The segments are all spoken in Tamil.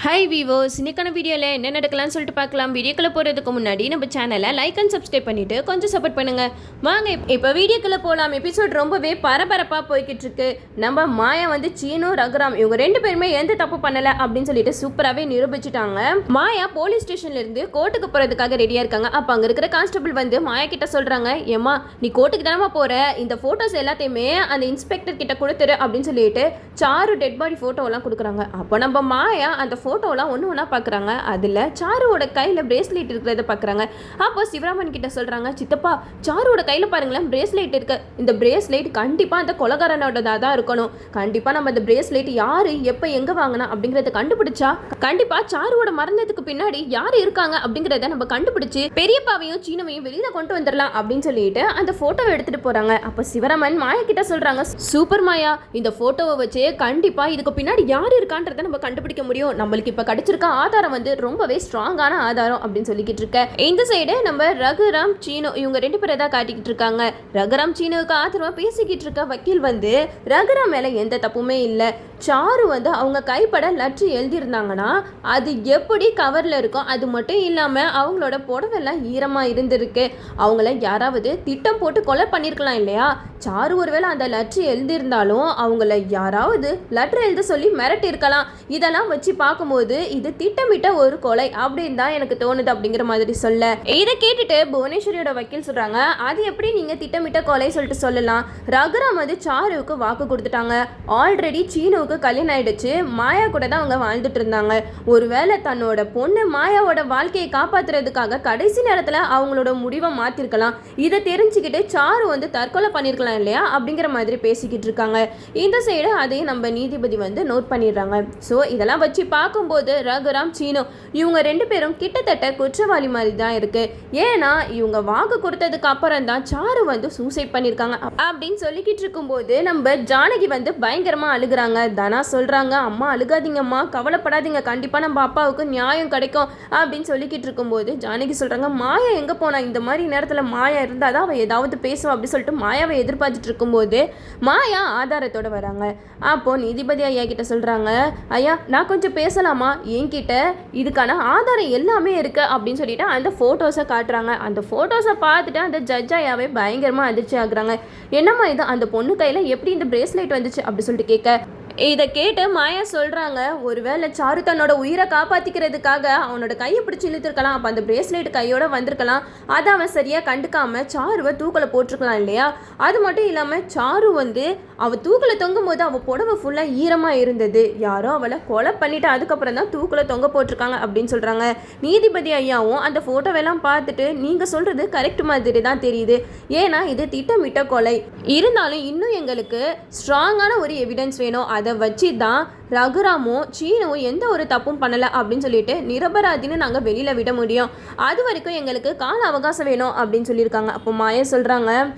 ஹாய் வீவோஸ், இன்னைக்கான வீடியோவில் என்ன நடக்கலாம்னு சொல்லிட்டு பார்க்கலாம். வீடியோக்குள்ளே போகிறதுக்கு முன்னாடி நம்ம சேனலை லைக் அண்ட் சப்ஸ்கிரைப் பண்ணிவிட்டு கொஞ்சம் சப்போர்ட் பண்ணுங்கள். வாங்க இப்போ வீடியோக்குள்ளே போகலாம். எபிசோட் ரொம்பவே பரபரப்பாக போய்கிட்டு இருக்கு. நம்ம மாயா வந்து சீனு ரகுராம் இவங்க ரெண்டு பேருமே எந்த தப்பு பண்ணலை அப்படின்னு சொல்லிட்டு சூப்பராகவே நிரூபிச்சிட்டாங்க. மாயா போலீஸ் ஸ்டேஷன்லேருந்து கோர்ட்டுக்கு போகிறதுக்காக ரெடியாக இருக்காங்க. அப்போ அங்கே இருக்கிற கான்ஸ்டபிள் வந்து மாயா கிட்ட சொல்கிறாங்க, ஏம்மா நீ கோர்ட்டுக்கு தானே போகிற, இந்த ஃபோட்டோஸ் எல்லாத்தையுமே அந்த இன்ஸ்பெக்டர் கிட்ட கொடுத்துரு அப்படின்னு சொல்லிட்டு சாரு டெட் பாடி ஃபோட்டோவெல்லாம் கொடுக்குறாங்க. அப்போ நம்ம மாயா அந்த ஃபோட்டோலாம் ஒன்று ஒன்றா பார்க்குறாங்க. அதில் சாருவோட கையில் பிரேஸ்லெட் இருக்கிறத பார்க்குறாங்க. அப்போ சிவராமன் கிட்ட சொல்கிறாங்க, சித்தப்பா சாருவோட கையில் பாருங்களேன் பிரேஸ்லெட் இருக்கு. இந்த பிரேஸ்லெட் கண்டிப்பாக அந்த கொலகாரனோடதாக தான் இருக்கணும். கண்டிப்பாக நம்ம இந்த பிரேஸ்லெட் யார் எப்போ எங்கே வாங்கினா அப்படிங்கிறத கண்டுபிடிச்சா கண்டிப்பாக சாருவோட மரணத்துக்கு பின்னாடி யார் இருக்காங்க அப்படிங்கிறத நம்ம கண்டுபிடிச்சு பெரியப்பாவையும் சீனவையும் வெளியில் கொண்டு வந்துடலாம் அப்படின்னு சொல்லிட்டு அந்த ஃபோட்டோவை எடுத்துகிட்டு போகிறாங்க. அப்போ சிவராமன் மாயா கிட்ட சொல்கிறாங்க, சூப்பர் மாயா, இந்த ஃபோட்டோவை வச்சு கண்டிப்பாக இதுக்கு பின்னாடி யார் இருக்கான்றதை நம்ம கண்டுபிடிக்க முடியும். நம்மளுக்கு இப்ப கிடைச்சிருக்க ஆதாரம் வந்து ரொம்பவே ஸ்ட்ராங்கான ஆதாரம் அப்படின்னு சொல்லிக்கிட்டு இருக்க. இந்த சைடு நம்ம ரகுராம் சீனு இவங்க ரெண்டு பேரை தான் காட்டிக்கிட்டு இருக்காங்க. ரகுராம் சீனுவுக்கு ஆதரவா பேசிக்கிட்டு இருக்க வக்கீல் வந்து ரகுராம் மேல எந்த தப்புமே இல்லை, சாரு வந்து அவங்க கைப்பட லட்சம் எழுதியிருந்தாங்கன்னா அது எப்படி கவர்ல இருக்கும், அது மட்டும் இல்லாம அவங்களோட புடவெல்லாம் ஈரமா இருந்திருக்கு, அவங்கள யாராவது திட்டம் போட்டு கொலை பண்ணிருக்கலாம் இல்லையா. சாரு ஒருவேளை அந்த லட்சம் எழுதியிருந்தாலும் அவங்கள யாராவது லெட்டர் எழுத சொல்லி மிரட்டி இருக்கலாம். இதெல்லாம் வச்சு பார்க்கும்போது இது திட்டமிட்ட ஒரு கொலை அப்படின்னு தான் எனக்கு தோணுது அப்படிங்கிற மாதிரி சொல்ல. இதை கேட்டுட்டு புவனேஸ்வரியோட வக்கீல் சொல்றாங்க, அது எப்படி நீங்க திட்டமிட்ட கொலை சொல்லிட்டு சொல்லலாம். ரகுராம் வந்து சாருவுக்கு வாக்கு கொடுத்துட்டாங்க. ஆல்ரெடி சீனுவுக்கு கல்யாணம் ஆயிடுச்சு, மாயா கூட தான் அவங்க வாழ்ந்துட்டு இருந்தாங்க. ஒருவேளை தன்னோட பொண்ணு மாயாவோட வாழ்க்கையை காப்பாத்துறதுக்காக கடைசி நேரத்துல அவங்களோட முடிவை மாத்திருக்கலாம். இதை தெரிஞ்சுக்கிட்டு சாரு வந்து தற்கொலை பண்ணிருக்கலாம் இல்லையா அப்படிங்கிற மாதிரி பேசிக்கிட்டு இருக்காங்க. இந்த சைடு அதையும் நம்ம நீதிபதி வந்து நோட் பண்ணிடுறாங்க. ஸோ இதெல்லாம் வச்சு பார்க்கும்போது ரகுராம் சீனு இவங்க ரெண்டு பேரும் கிட்டத்தட்ட குற்றவாளி மாதிரி தான் இருக்கு. ஏன்னா இவங்க வாக்கு கொடுத்ததுக்கு அப்புறம் தான் சாரு வந்து சூசைட் பண்ணியிருக்காங்க அப்படின்னு சொல்லிக்கிட்டு இருக்கும்போது நம்ம ஜானகி வந்து பயங்கரமா அழுகுறாங்க. தனா சொல்றாங்க, அம்மா அழுகாதீங்கம்மா, கவலைப்படாதீங்க, கண்டிப்பா நம்ம அப்பாவுக்கு நியாயம் கிடைக்கும் அப்படின்னு சொல்லிக்கிட்டு இருக்கும்போது ஜானகி சொல்றாங்க, மாயா எங்க போனா, இந்த மாதிரி நேரத்துல மாயா இருந்தாதான் அவ ஏதாவது பேசுவா அப்படின்னு சொல்லிட்டு மாயாவை எதிர்பார்த்துட்டு இருக்கும்போது மாயா ஆதாரத்தோட வராங்க. அப்போ நீதிபதி ஐயா கிட்ட சொல்றாங்க, ஐயா நான் கொஞ்சம் பேசலாமா, என்கிட்ட இதுக்கான ஆதாரம் எல்லாமே இருக்கு அப்படின்னு சொல்லிட்டு அந்த ஃபோட்டோஸை காட்டுறாங்க. அந்த ஃபோட்டோஸை பார்த்துட்டு அந்த ஜட்ஜ் ஐயாவே பயங்கரமாக அதிர்ச்சி ஆகுறாங்க. என்னம்மா இது, அந்த பொண்ணு கையில் எப்படி இந்த பிரேஸ்லெட் வந்துச்சு அப்படி சொல்லிட்டு கேட்க, இதை கேட்டு மாயா சொல்கிறாங்க, ஒருவேளை சாரு தன்னோட உயிரை காப்பாற்றிக்கிறதுக்காக அவனோட கையை பிடிச்சி இழுத்துருக்கலாம், அப்போ அந்த பிரேஸ்லெட் கையோட வந்திருக்கலாம், அதை அவன் சரியாக கண்டுக்காம சாருவை தூக்கில் போட்டிருக்கலாம் இல்லையா. அது மட்டும் இல்லாமல் சாரு வந்து அவள் தூக்கில் தொங்கும் போது அவள் புடவை ஃபுல்லாக ஈரமாக இருந்தது, யாரோ அவளை கொலை பண்ணிவிட்டு அதுக்கப்புறம் தான் தூக்கில் தொங்க போட்டிருக்காங்க அப்படின்னு சொல்கிறாங்க. நீதிபதி ஐயாவும் அந்த ஃபோட்டோவெல்லாம் பார்த்துட்டு நீங்கள் சொல்கிறது கரெக்ட் மாதிரி தான் தெரியுது, ஏன்னா இது திட்டமிட்ட கொலை, இருந்தாலும் இன்னும் எங்களுக்கு ஸ்ட்ராங்கான ஒரு எவிடன்ஸ் வேணும், அதை வச்சு தான் ரகுராமும் சீனுவும் எந்த ஒரு தப்பும் பண்ணலை அப்படின்னு சொல்லிட்டு நிரபராதின்னு நாங்கள் வெளியில் விட முடியும், அது வரைக்கும் எங்களுக்கு கால அவகாசம் வேணும் அப்படின்னு சொல்லியிருக்காங்க. அப்போ மாயா சொல்கிறாங்க,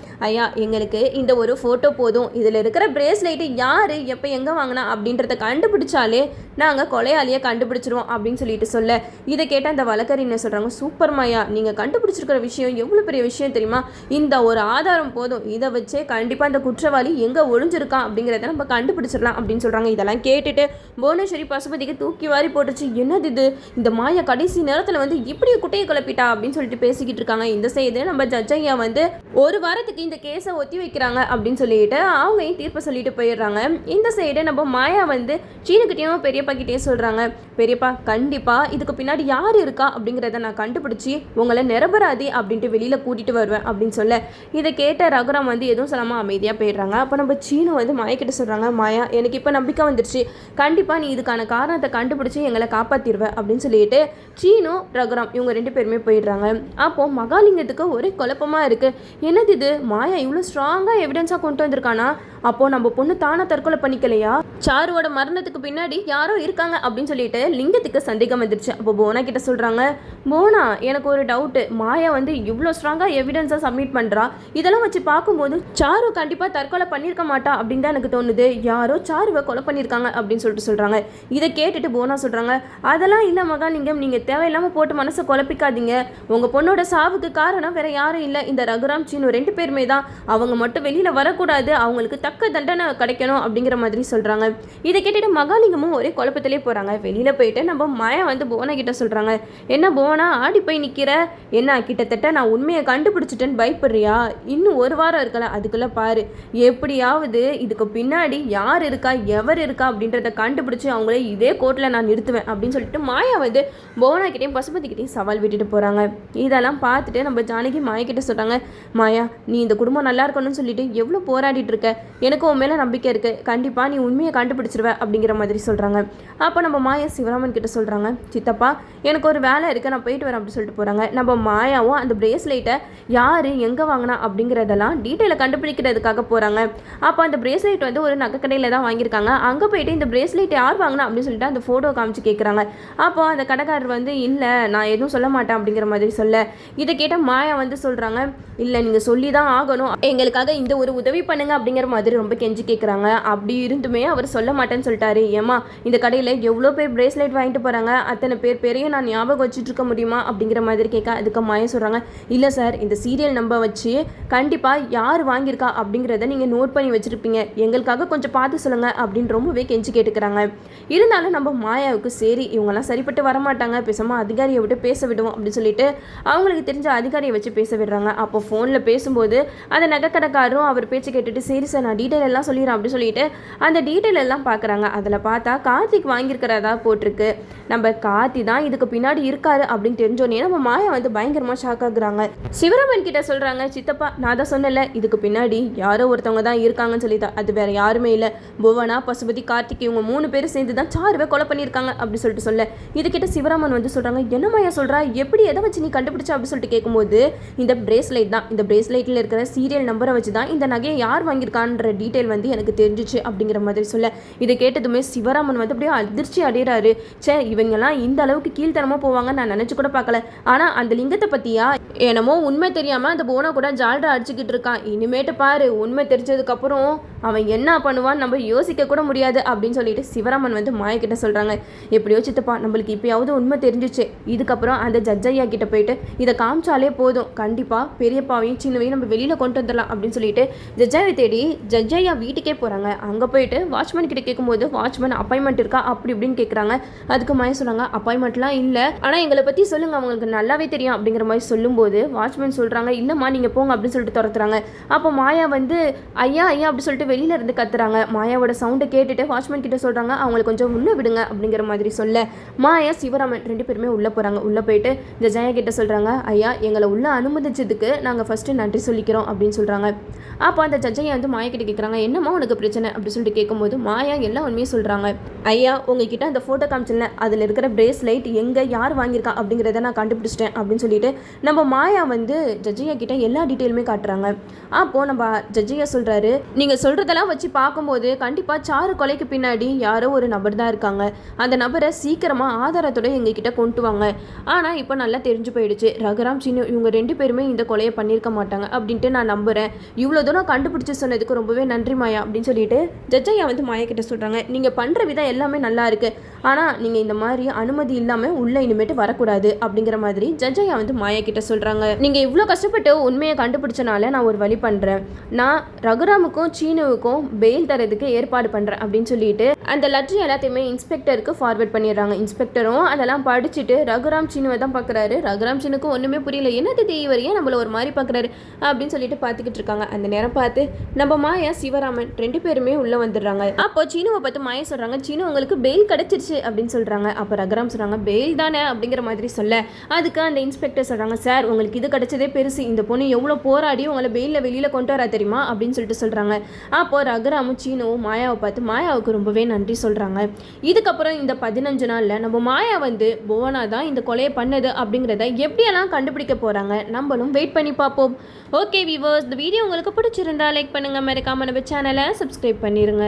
ஐயா எங்களுக்கு இந்த ஒரு ஃபோட்டோ போதும், இதில் இருக்கிற பிரேஸ்லைட்டு யார் எப்போ எங்கே வாங்கினா அப்படின்றத கண்டுபிடிச்சாலே நாங்கள் கொலையாளியை கண்டுபிடிச்சிருவோம் அப்படின்னு சொல்லிட்டு சொல்ல, இதை கேட்ட அந்த வழக்கறிஞர் சொல்கிறாங்க, சூப்பர் மாயா, நீங்கள் கண்டுபிடிச்சிருக்கிற விஷயம் எவ்வளோ பெரிய விஷயம் தெரியுமா, இந்த ஒரு ஆதாரம் போதும், இதை வச்சே கண்டிப்பாக அந்த குற்றவாளி எங்கே ஒழிஞ்சிருக்கான் அப்படிங்கிறத நம்ம கண்டுபிடிச்சிடலாம் அப்படின்னு சொல்கிறாங்க. இதெல்லாம் கேட்டுட்டு புவனேஸ்வரி பசுபதிக்கு தூக்கி வாரி போட்டுச்சு, என்னது இது, இந்த மாயா கடைசி நேரத்தில் வந்து இப்படி குட்டையை குழப்பிட்டா அப்படின்னு சொல்லிட்டு பேசிக்கிட்டு இருக்காங்க. இந்த செய்து நம்ம ஜட்ஜ் ஐயா வந்து ஒரு வாரத்துக்கு இந்த கேஸை ஒத்தி வைக்கிறாங்க அப்படின்னு சொல்லிட்டு அவங்க தீர்ப்பு சொல்லிட்டு போயிடுறாங்க. இந்த சைடு நம்ம மாயா வந்து சீனுக்கிட்டையும் பெரியப்பா கிட்டேயும் சொல்கிறாங்க, பெரியப்பா கண்டிப்பாக இதுக்கு பின்னாடி யார் இருக்கா அப்படிங்கிறத நான் கண்டுபிடிச்சி உங்களை நிரபராதி அப்படின்ட்டு வெளியில் கூட்டிகிட்டு வருவேன் அப்படின்னு சொல்ல, இதை கேட்ட ரகுராம் வந்து எதுவும் சொல்லாமல் அமைதியாக போயிடுறாங்க. அப்போ நம்ம சீனு வந்து மாயா கிட்ட சொல்கிறாங்க, மாயா எனக்கு இப்போ நம்பிக்கை வந்துருச்சு, கண்டிப்பாக நீ இதுக்கான காரணத்தை கண்டுபிடிச்சி எங்களை காப்பாற்றிடுவேன் அப்படின்னு சொல்லிட்டு சீனு ரகுராம் இவங்க ரெண்டு பேருமே போயிடுறாங்க. அப்போது மகாலிங்கத்துக்கு ஒரே குழப்பமாக இருக்குது, என்னது இது, மாயா இவ்வளோ ஸ்ட்ராங்காக எவிடன்ஸாக கொண்டு வந்திருக்கானா, அப்போது நம்ம பொண்ணு தானே தற்கொலை பண்ணிக்கலையா, சாருவோட மரணத்துக்கு பின்னாடி யாரோ இருக்காங்க அப்படின்னு சொல்லிட்டு லிங்கத்துக்கு சந்தேகம் வந்துருச்சு. அப்போ போனா கிட்ட சொல்கிறாங்க, போனா எனக்கு ஒரு டவுட்டு, மாயா வந்து இவ்வளோ ஸ்ட்ராங்காக எவிடன்ஸாக சப்மிட் பண்ணுறா, இதெல்லாம் வச்சு பார்க்கும்போது சாரு கண்டிப்பாக தற்கொலை பண்ணியிருக்க மாட்டா அப்படின்னு தான் எனக்கு தோணுது, யாரோ சாருவை கொலை பண்ணியிருக்காங்க அப்படின்னு அப்படின்னு சொல்லிட்டு சொல்கிறாங்க. இதை கேட்டுட்டு போனா சொல்கிறாங்க, அதெல்லாம் இல்லை மகாலிங்கம், நீங்கள் தேவையில்லாமல் போட்டு மனசை குழப்பிக்காதீங்க. உங்கள் பொண்ணோட சாவுக்கு காரணம் வேறு யாரும் இல்லை, இந்த ரகுராம் சீனு 2 பேருமே தான். அவங்க மட்டும் வெளியில் வரக்கூடாது, அவங்களுக்கு தக்க தண்டனை கிடைக்கணும் அப்படிங்கிற மாதிரி சொல்கிறாங்க. இதை கேட்டுட்டு மகாலிங்கமும் ஒரே குழப்பத்திலே போகிறாங்க. வெளியில் போயிட்டு நம்ம மாயா வந்து புவனா கிட்ட சொல்கிறாங்க, என்ன புவனா ஆடி போய் நிற்கிற, என்ன கிட்டத்தட்ட நான் உண்மையை கண்டுபிடிச்சிட்டேன்னு பயப்படுறியா? இன்னும் 1 வாரம் இருக்கல, அதுக்குள்ளே பாரு எப்படியாவது இதுக்கு பின்னாடி யார் இருக்கா எவர் இருக்கா அப்படின்றத கண்டுபிடிச்சி அவங்களே இதே கோர்ட்டில் நான் நிறுத்துவேன் அப்படின்னு சொல்லிட்டு மாயா வந்து புவனாக்கிட்டையும் பசுபதிக்கிட்டையும் சவால் விட்டுட்டு போகிறாங்க. இதெல்லாம் பார்த்துட்டு நம்ம ஜானகி மாயா கிட்ட சொல்கிறாங்க, மாயா நீ இந்த குடும்பம் நல்லா இருக்கணும்னு சொல்லிட்டு எவ்வளோ போராடிட்டு இருக்க, எனக்கு உன் மேலே நம்பிக்கை இருக்குது, கண்டிப்பாக நீ உண்மையை கண்டுபிடிச்சிருவ அப்படிங்கிற மாதிரி சொல்கிறாங்க. அப்போ நம்ம மாயா சிவராமன் கிட்ட சொல்கிறாங்க, சித்தப்பா எனக்கு ஒரு வேலை இருக்குது, நான் போயிட்டு வரேன் அப்படின்னு சொல்லிட்டு போகிறாங்க. நம்ம மாயாவும் அந்த பிரேஸ்லைட்டை யார் எங்கே வாங்கினா அப்படிங்கிறதெல்லாம் டீட்டெயிலை கண்டுபிடிக்கிறதுக்காக போகிறாங்க. அப்போ அந்த பிரேஸ்லைட் வந்து ஒரு நகைக்கடையில் தான் வாங்கியிருக்காங்க. அங்கே போயிட்டு இந்த பிரேஸ்லைட் யார் வாங்கினா அப்படின்னு சொல்லிட்டு அந்த ஃபோட்டோ காமிச்சு கேட்குறாங்க. அப்போ அந்த கடைக்காரர் வந்து இல்லை நான் எதுவும் சொல்ல மாட்டேன் அப்படிங்கிற மாதிரி சொல்ல, இதை கேட்டால் மாயா வந்து சொல்கிறாங்க, இல்லை நீங்கள் சொல்லி தான் ஆகணும், எங்களுக்காக இந்த ஒரு உதவி பண்ணுங்க அப்படிங்கிற மாதிரி ரொம்ப கெஞ்சி கேட்குறாங்க. அப்படி இருந்துமே அவர் சொல்ல மாட்டேன்னு சொல்லிட்டாரு. ஏமா இந்த கடையில் எவ்வளோ பேர் பிரேஸ்லைட் வாங்கிட்டு போகிறாங்க, அத்தனை பேரையும் நான் ஞாபகம் வச்சுட்டு இருக்க முடியுமா அப்படிங்கிற மாதிரி கேட்க, அதுக்கு மாயா சொல்கிறாங்க, இல்லை சார் இந்த சீரியல் நம்பர் வச்சு கண்டிப்பாக யார் வாங்கியிருக்கா அப்படிங்கிறத நீங்கள் நோட் பண்ணி வச்சுருப்பீங்க, எங்களுக்காக கொஞ்சம் பார்த்து சொல்லுங்கள் அப்படின்னு ரொம்பவே கெஞ்சி கேட்டுக்கிறாங்க. இருந்தாலும் நம்ம மாயாவுக்கு சரி இவங்கெல்லாம் சரிப்பட்டு வரமாட்டாங்க, பேசாமல் அதிகாரியை விட்டு பேச விடுவோம் அப்படின்னு சொல்லிட்டு அவங்களுக்கு தெரிஞ்ச அதிகாரியை வச்சு பேச விடுறாங்க. அப்போ ஃபோனில் பேசும்போது அந்த நகைக்கடைக்காரரும் அவர் பேச்சு கேட்டுட்டு சரி சார் நான் டீட்டெயில் எல்லாம் சொல்லிடுறேன் அப்படின்னு சொல்லிட்டு அந்த டீட்டெயில் எல்லாம் பார்க்குறாங்க. அதில் பார்த்தா கார்த்திக் வாங்கியிருக்கிறதா போட்டிருக்கு. நம்ம கார்த்தி தான் இதுக்கு பின்னாடி இருக்காரு அப்படின்னு தெரிஞ்சோன்னே நம்ம மாயா வந்து பயங்கரமாக ஷாக் ஆகுறாங்க. சிவராமன் கிட்ட சொல்கிறாங்க, சித்தப்பா நான் தான் சொன்னல இதுக்கு பின்னாடி யாரோ ஒருத்தவங்க தான் இருக்காங்கன்னு சொல்லிதான், அது வேற யாருமே இல்லை, புவனா பசுபதி கார்த்திக் இவங்க 3 பேரும் சேர்ந்து தான் சாருவை கொலை பண்ணியிருக்காங்க அப்படி சொல்லிட்டு சொல்ல, இதுக்கிட்ட சிவராமன் வந்து சொல்கிறாங்க, என்ன மாயா சொல்கிறா, எப்படி எதை வச்சு நீ கண்டுபிடிச்சா அப்படின்னு சொல்லிட்டு கேட்கும்போது இந்த பிரேஸ்லைட் தான், இந்த பிரேஸ்லைட்டில் இருக்கிற சீரியல் நம்பரை வச்சு தான் இந்த நகையை யார் வாங்கியிருக்கான்ற டீட்டெயில் வந்து எனக்கு தெரிஞ்சிச்சு அப்படிங்கிற மாதிரி சொல்ல, இதை கேட்டதுமே சிவராமன் வந்து அப்படியே அதிர்ச்சி அடைகிறாரு. சே இவங்கெல்லாம் இந்த அளவுக்கு கீழ்த்தனமாக போவாங்க நான் நினச்சி கூட பார்க்கல. ஆனால் அந்த லிங்கத்தை பற்றியா என்னமோ உண்மை தெரியாமல் அந்த போனா கூட ஜால்ரா அடிச்சுக்கிட்டு இருக்கான், இனிமேட்டு பாரு உண்மை தெரிஞ்சதுக்கப்புறம் அவன் என்ன பண்ணுவான்னு நம்ம யோசிக்க கூட முடியாது அப்படின்னு சொல்லிட்டு சிவராமன் வந்து மாயா கிட்ட சொல்கிறாங்க. எப்படியோ சித்தப்பா நம்மளுக்கு இப்போயாவது உண்மை தெரிஞ்சிச்சு, இதுக்கப்புறம் அந்த ஜட்ஜையா கிட்ட போயிட்டு இதை காமிச்சாலே போதும், கண்டிப்பாக பெரியப்பாவையும் சின்னவையும் நம்ம வெளியில் கொண்டு வந்துடலாம் அப்படின்னு சொல்லிட்டு ஜட்ஜாவை தேடி ஜட்ஜையா வீட்டுக்கே போகிறாங்க. அங்கே போயிட்டு வாட்ச்மேன் கிட்ட கேட்கும்போது வாட்ச்மேன் அப்பாயின்மெண்ட் இருக்கா அப்படி இப்படின்னு கேட்குறாங்க. அதுக்கு மாயா சொல்கிறாங்க, அப்பாயின்மெண்ட்லாம் இல்லை, ஆனால் எங்களை பற்றி சொல்லுங்கள் அவங்களுக்கு நல்லாவே தெரியும் அப்படிங்கிற மாதிரி சொல்லும்போது வாட்ச்மேன் சொல்கிறாங்க, இல்லைம்மா நீங்கள் போங்க அப்படின்னு சொல்லிட்டு துரத்துறாங்க. அப்போ மாயா வந்து ஐயா ஐயா அப்படி சொல்லிட்டு வெளியில இருந்து கத்துறாங்க. மாயாவோட சவுண்டை கேட்டுட்டு வாட்ச்மேன் கிட்ட சொல்கிறாங்க, அவங்களை கொஞ்சம் உள்ளே விடுங்க அப்படிங்கிற மாதிரி சொல்ல மாயா சிவராமன் 2 பேருமே உள்ளே போகிறாங்க. உள்ளே போயிட்டு ஜட்ஜையா கிட்ட சொல்கிறாங்க, ஐயா எங்களை உள்ளே அனுமதிச்சதுக்கு நாங்கள் ஃபஸ்ட்டு நன்றி சொல்லிக்கிறோம் அப்படின்னு சொல்கிறாங்க. அப்போ அந்த ஜட்ஜையா வந்து மாயா கிட்ட கேட்குறாங்க, என்னம்மா உனக்கு பிரச்சனை அப்படி சொல்லிட்டு கேட்கும்போது மாயா எல்லா உண்மையும் சொல்கிறாங்க. ஐயா உங்ககிட்ட அந்த ஃபோட்டோ காமிச்சில்ல அதில் இருக்கிற பிரேஸ்லைட் எங்கே யார் வாங்கியிருக்கா அப்படிங்கிறத நான் கண்டுபிடிச்சிட்டேன் அப்படின்னு சொல்லிட்டு நம்ம மாயா வந்து ஜட்ஜையா கிட்ட எல்லா டீட்டெயிலுமே காட்டுறாங்க. அப்போது நம்ம ஜட்ஜையா சொல்கிறாரு, நீங்கள் சொல்கிறதெல்லாம் வச்சு பார்க்கும்போது கண்டிப்பாக சாரு கொலைக்கு பின்னாடி யாரோ ஒரு நபர் தான் இருக்காங்க, அந்த நபரை சீக்கிரமாக ஆதாரத்தோட எங்ககிட்ட கொண்டு வாங்க. ஆனால் இப்போ நல்லா தெரிஞ்சு போயிடுச்சு, ரகுராம் சின்னு இவங்க 2 பேருமே இந்த கொலையை பண்ணியிருக்க மாட்டாங்க அப்படின்ட்டு நான் நம்புகிறேன், இவ்வளோ தூரம் கண்டுபிடிச்சி சொன்னதுக்கு ரொம்பவே நன்றி மாயா அப்படின்னு சொல்லிட்டு ஜட்ஜையா வந்து மாயா கிட்ட சொல்கிறாங்க, நீங்கள் பண்ணுற விதம் எல்லாமே நல்லா இருக்குது, ஆனால் நீங்கள் இந்த மாதிரி அனுமதி இல்லாமல் உள்ளே இனிமேட்டு வரக்கூடாது அப்படிங்கிற மாதிரி ஜட்ஜையா வந்து மாயா கிட்ட சொல்கிறாங்க. நீங்கள் இவ்வளோ கஷ்டப்பட்டு உண்மையை கண்டுபிடிச்சனால நான் ஒரு வழி பண்ணுறேன், நான் ரகுராமுக்கும் சீனுவுக்கும் பெயில் தரதுக்கு ஏற்பாடு பண்ணுறேன் அப்படின்னு சொல்லிட்டு அந்த லெட்டர் எல்லாத்தையுமே இன்ஸ்பெக்டருக்கு ஃபார்வர்ட் பண்ணிடுறாங்க. இன்ஸ்பெக்டரும் அதெல்லாம் படிச்சுட்டு ரகுராம் சீனுவை தான் பார்க்குறாரு. ரகுராம் சீனுக்கு ஒன்றுமே புரியல, என்னது தேவரையே நம்மள ஒரு மாதிரி பார்க்குறாரு அப்படின்னு சொல்லிட்டு பார்த்துக்கிட்டு இருக்காங்க. அந்த நேரம் பார்த்து நம்ம மாயா சிவராமன் 2 பேருமே உள்ளே வந்துடுறாங்க. அப்போ சீனுவை பார்த்து மாயா சொல்கிறாங்க, சீனு உங்களுக்கு பெயில் கிடச்சிருச்சு அப்படின்னு சொல்கிறாங்க. அப்போ ரகுராம் சொல்கிறாங்க, பெயில் தானே அப்படிங்கிற மாதிரி சொல்ல அதுக்கு அந்த இன்ஸ்பெக்டர் சொல்கிறாங்க, சார் உங்களுக்கு இது கிடச்சதே பெருசு, இந்த பொண்ணு எவ்வளோ போராடி உங்களை பெயிலில் வெளியில் கொண்டு வரா தெரியுமா அப்படின்னு சொல்லிட்டு சொல்கிறாங்க. அப்போது ரகுராமும் சீனுவும் மாயாவை பார்த்து மாயாவுக்கு ரொம்பவே நன்றி சொல்கிறாங்க. இதுக்கப்புறம் இந்த 15 நாளில் நம்ம மாயா வந்து புவனா தான் இந்த கொலையை பண்ணது அப்படிங்கிறத எப்படியெல்லாம் கண்டுபிடிக்க போகிறாங்க, நம்மளும் வெயிட் பண்ணி பார்ப்போம். ஓகே வீவர்ஸ், இந்த வீடியோ உங்களுக்கு பிடிச்சிருந்தா லைக் பண்ணுங்கள், மறக்காம நம்ம சேனலை சப்ஸ்கிரைப் பண்ணிடுங்க.